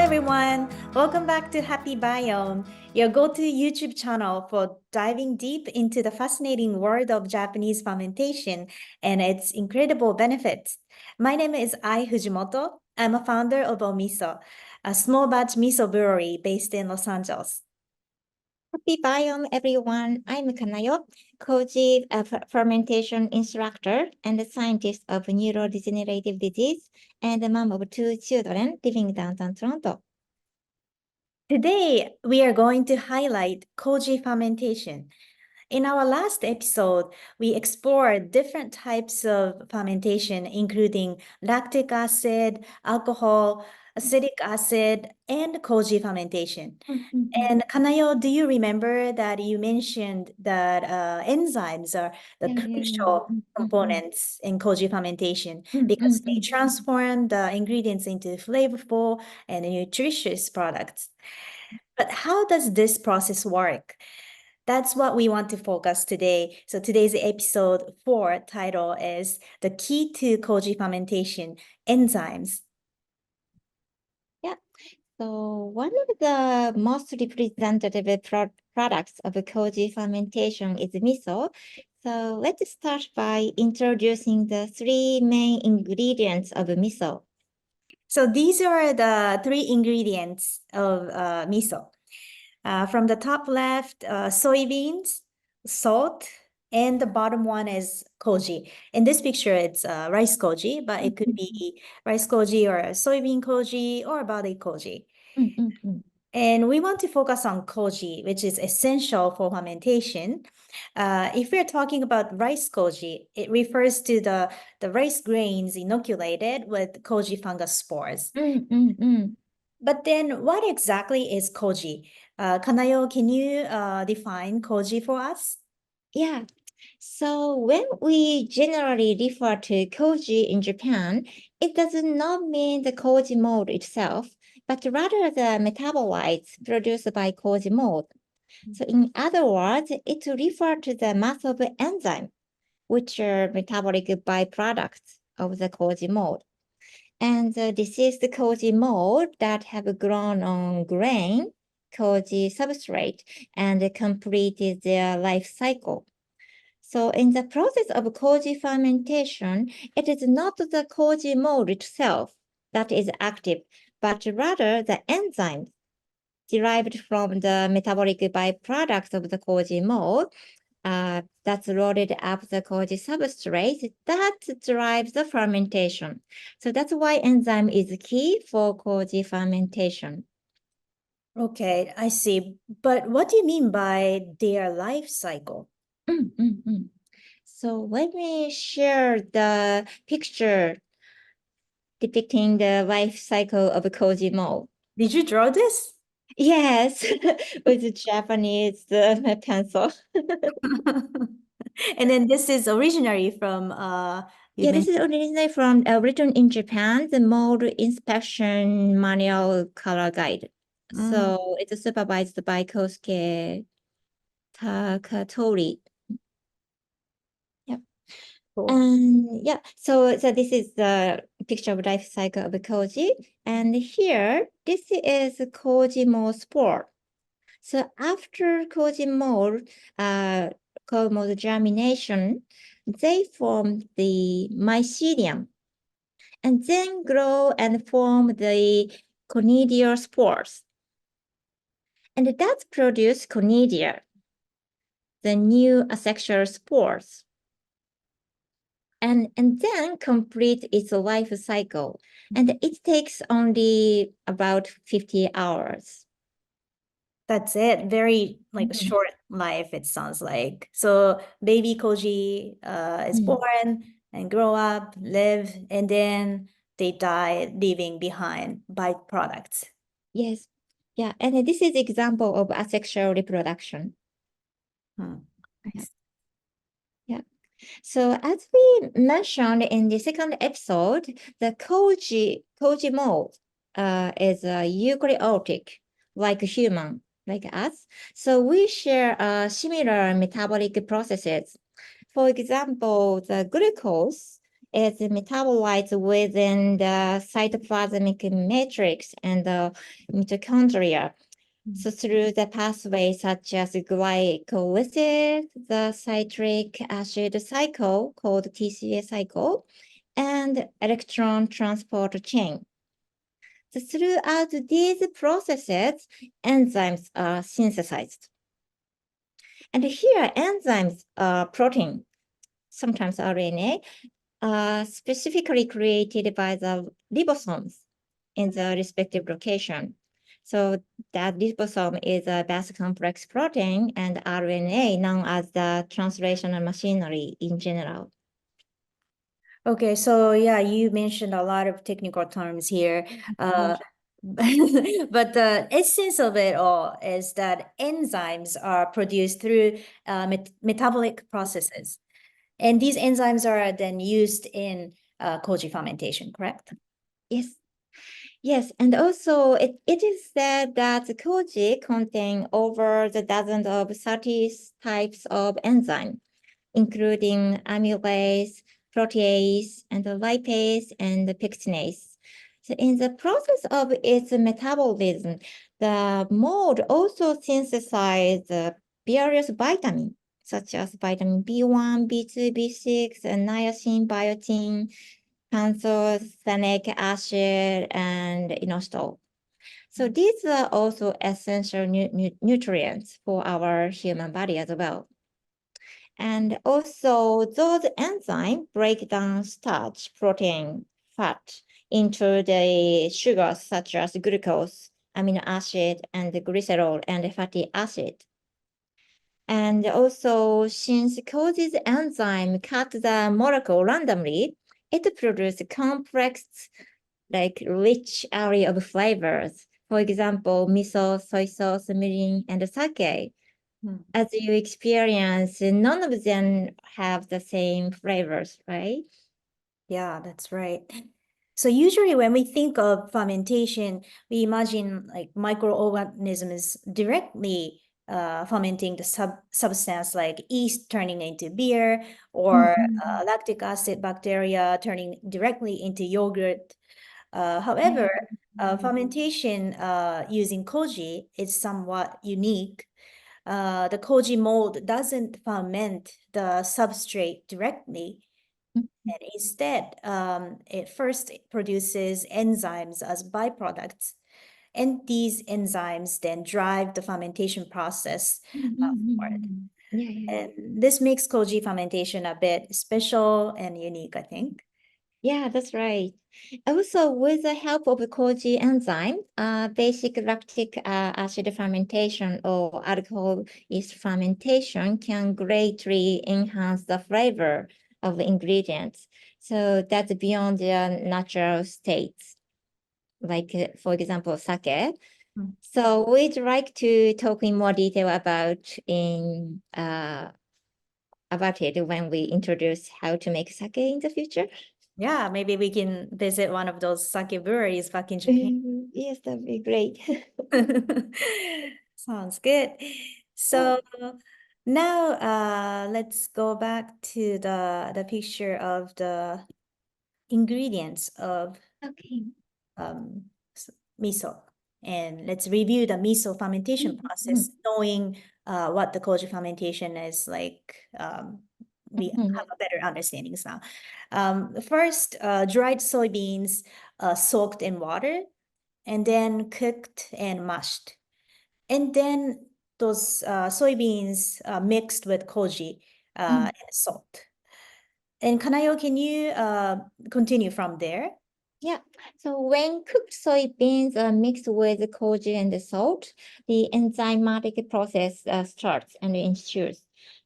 everyone, welcome back to Happy Biome, your go-to YouTube channel for diving deep into the fascinating world of Japanese fermentation and its incredible benefits. My name is Fujimoto. I'm a founder of Omiso, a small batch miso brewery based in Los Angeles. Happy Biome, everyone. I'm Kanayo, Koji fermentation instructor and scientist of neurodegenerative disease and a mom of 2 children living downtown Toronto. Today, we are going to highlight Koji fermentation. In our last episode, we explored different types of fermentation, including lactic acid, alcohol, acetic acid, and Koji fermentation. And Kanayo, do you remember that you mentioned that enzymes are the crucial components in Koji fermentation because they transform the ingredients into flavorful and nutritious products. But how does this process work? That's what we want to focus today. So today's episode 4 title is The Key to Koji Fermentation, Enzymes. Yeah. So one of the most representative products of Koji fermentation is miso. So let's start by introducing the 3 main ingredients of miso. So these are the 3 ingredients of miso. From the top left, soybeans, salt, and the bottom one is koji. In this picture, it's rice koji, but it could be rice koji or soybean koji or barley koji. And we want to focus on koji, which is essential for fermentation. If we're talking about rice koji, it refers to the rice grains inoculated with koji fungus spores. But then what exactly is koji? Kanayo, can you define koji for us? Yeah. So when we generally refer to koji in Japan, it does not mean the koji mold itself, but rather the metabolites produced by koji mold. So in other words, it refers to the mass of enzyme, which are metabolic byproducts of the koji mold. And this is the koji mold that have grown on grain, koji substrate, and completed their life cycle. So in the process of koji fermentation, it is not the koji mold itself that is active, but rather the enzymes derived from the metabolic byproducts of the koji mold that's loaded up the koji substrate that drives the fermentation. So that's why enzyme is key for koji fermentation. Okay, I see. But what do you mean by their life cycle? So let me share the picture depicting the life cycle of a koji mold. Did you draw this? Yes, with the Japanese pencil. And then this is originally from this is originally from written in Japan, the mold inspection manual color guide. So it's supervised by Kosuke Takatori. Yep. Cool. And yeah, so this is the picture of life cycle of koji. And here, this is koji mold spore. So after koji mold germination, they form the mycelium and then grow and form the conidia spores. And that produce conidia, the new asexual spores. And then complete its life cycle. And it takes only about 50 hours. That's it. Very short life, it sounds like. So baby koji is born and grow up, live, and then they die, leaving behind byproducts. Yes. Yeah. And this is example of asexual reproduction. Nice. Yeah. So as we mentioned in the second episode, the koji mold is eukaryotic, like a human, like us. So we share similar metabolic processes. For example, the glucose is metabolized within the cytoplasmic matrix and the mitochondria. So through the pathway such as glycolysis, the citric acid cycle called TCA cycle, and electron transport chain. So throughout these processes, enzymes are synthesized. And here, enzymes are protein, sometimes RNA, specifically created by the ribosomes in the respective location. So that ribosome is a base complex protein and RNA known as the translational machinery in general. Okay, so yeah, you mentioned a lot of technical terms here. But the essence of it all is that enzymes are produced through metabolic processes. And these enzymes are then used in Koji fermentation, correct? Yes. Yes, and also it is said that the koji contain over the dozen of 30 types of enzyme, including amylase, protease, and the lipase, and the pectinase. So in the process of its metabolism, the mold also synthesizes various vitamins, such as vitamin B1, B2, B6, and niacin, biotin, pantothenic acid, and inositol. So these are also essential nutrients for our human body as well. And also those enzymes break down starch, protein, fat into the sugars such as glucose, amino acid, and the glycerol and fatty acid. And also, since causes enzyme cut the molecule randomly, it produces complex, like rich array of flavors. For example, miso, soy sauce, mirin, and sake. As you experience, none of them have the same flavors, right? Yeah, that's right. So usually when we think of fermentation, we imagine like microorganisms directly fermenting the substance like yeast turning into beer or lactic acid bacteria turning directly into yogurt. However, fermentation using koji is somewhat unique. The koji mold doesn't ferment the substrate directly. And instead, it first produces enzymes as byproducts. And these enzymes then drive the fermentation process forward. And this makes koji fermentation a bit special and unique, I think. Yeah, that's right. Also, with the help of Koji enzyme, basic lactic acid fermentation or alcohol yeast fermentation can greatly enhance the flavor of the ingredients. So that's beyond their natural states, like, for example, sake. So we'd like to talk in more detail about it when we introduce how to make sake in the future. Yeah, maybe we can visit one of those sake breweries back in Japan. Yes, that'd be great. Sounds good. So now let's go back to the picture of the ingredients of miso. And let's review the miso fermentation process, knowing what the koji fermentation is like. We have a better understanding now. First, dried soybeans soaked in water and then cooked and mashed. And then those soybeans mixed with koji and salt. And Kanayo, can you continue from there? Yeah, so when cooked soybeans are mixed with koji and salt, the enzymatic process starts and ensues.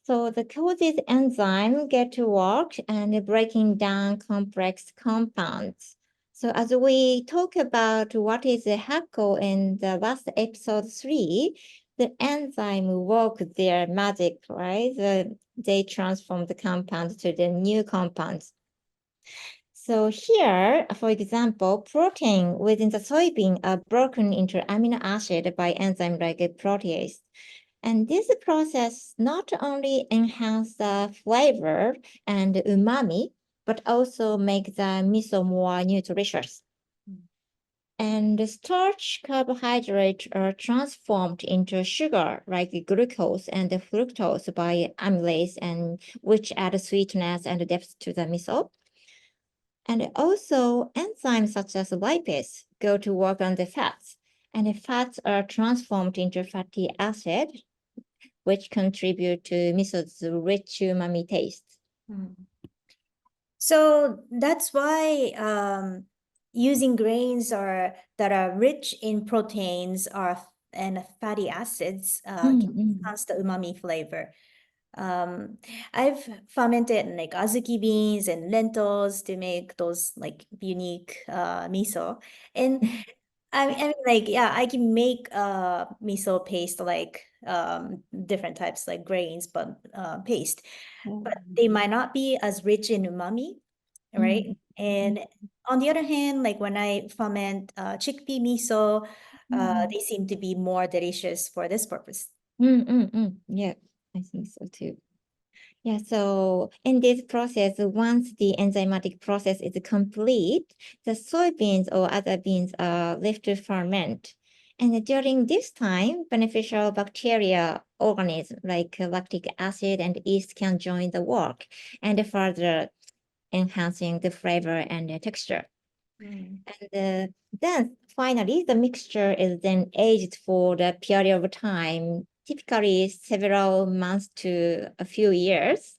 So the koji's enzyme get to work and breaking down complex compounds. So as we talk about what is a hapko in the last episode 3, the enzyme work their magic, right? They transform the compound to the new compounds. So here, for example, protein within the soybean are broken into amino acid by enzyme like protease. And this process not only enhance the flavor and umami, but also make the miso more nutritious. And the starch carbohydrates are transformed into sugar like glucose and fructose by amylase, and which add sweetness and depth to the miso. And also enzymes such as lipase go to work on the fats, and the fats are transformed into fatty acid, which contribute to miso's rich umami taste. So that's why using grains that are rich in proteins and fatty acids can enhance the umami flavor. I've fermented like azuki beans and lentils to make those like unique miso. And I mean like yeah, I can make miso paste like different types like grains, but paste. But they might not be as rich in umami, right? And on the other hand, like when I ferment chickpea miso, they seem to be more delicious for this purpose. Yeah, I think so too. Yeah, so in this process, once the enzymatic process is complete, the soybeans or other beans are left to ferment. And during this time, beneficial bacteria organisms like lactic acid and yeast can join the work and further enhancing the flavor and the texture. And then finally, the mixture is then aged for the period of time, typically several months to a few years.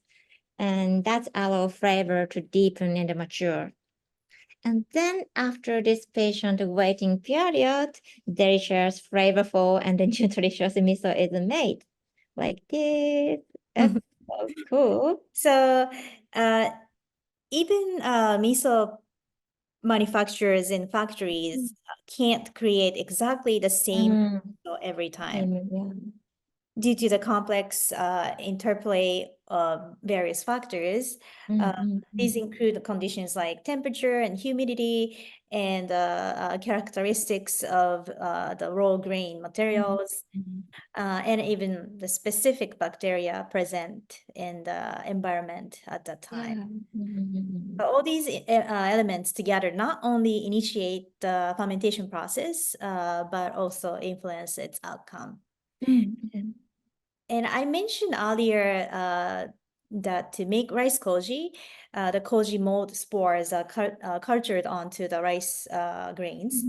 And that's allow flavor to deepen and mature. And then after this patient waiting period, delicious, flavorful, and nutritious miso is made. Like this. That's so cool. So even miso manufacturers in factories can't create exactly the same miso every time due to the complex interplay of various factors. These include conditions like temperature and humidity and characteristics of the raw grain materials, and even the specific bacteria present in the environment at that time. But all these elements together not only initiate the fermentation process, but also influence its outcome. And I mentioned earlier that to make rice koji, the koji mold spores are cultured onto the rice grains.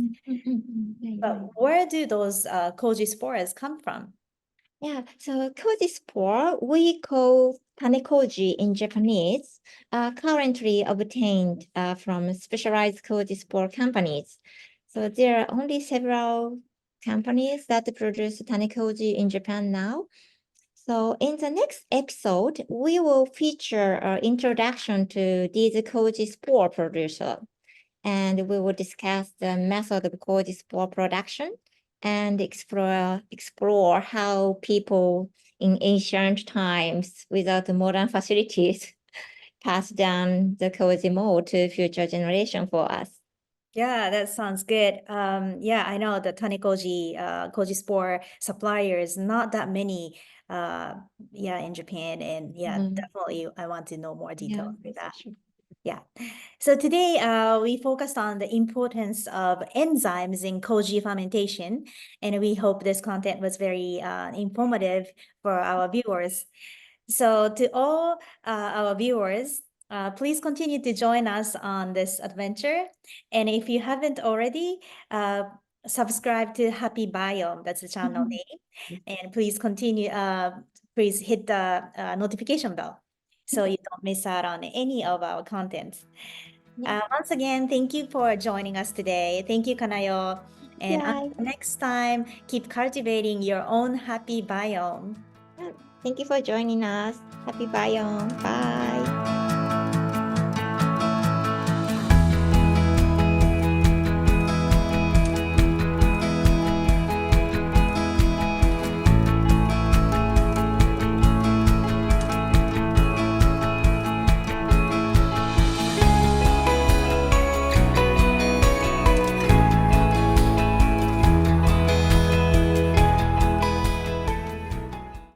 But where do those koji spores come from? Yeah, so koji spore, we call tanekoji in Japanese, are currently obtained from specialized koji spore companies. So there are only several companies that produce tanekoji in Japan now. So in the next episode, we will feature an introduction to these koji spore producer, and we will discuss the method of koji spore production and explore how people in ancient times without modern facilities pass down the koji mold to future generation for us. Yeah, that sounds good. Yeah, I know the Tanekoji, Koji spore suppliers, not that many, yeah, in Japan, and yeah, definitely I want to know more details with that. Yeah. So today, we focused on the importance of enzymes in koji fermentation, and we hope this content was very informative for our viewers. So to all our viewers, please continue to join us on this adventure. And if you haven't already, subscribe to Happy Biome, that's the channel name. And please continue, please hit the notification bell so you don't miss out on any of our contents. Once again, thank you for joining us today. Thank you, Kanayo. And until next time, keep cultivating your own happy biome. Thank you for joining us. Happy Biome. Bye.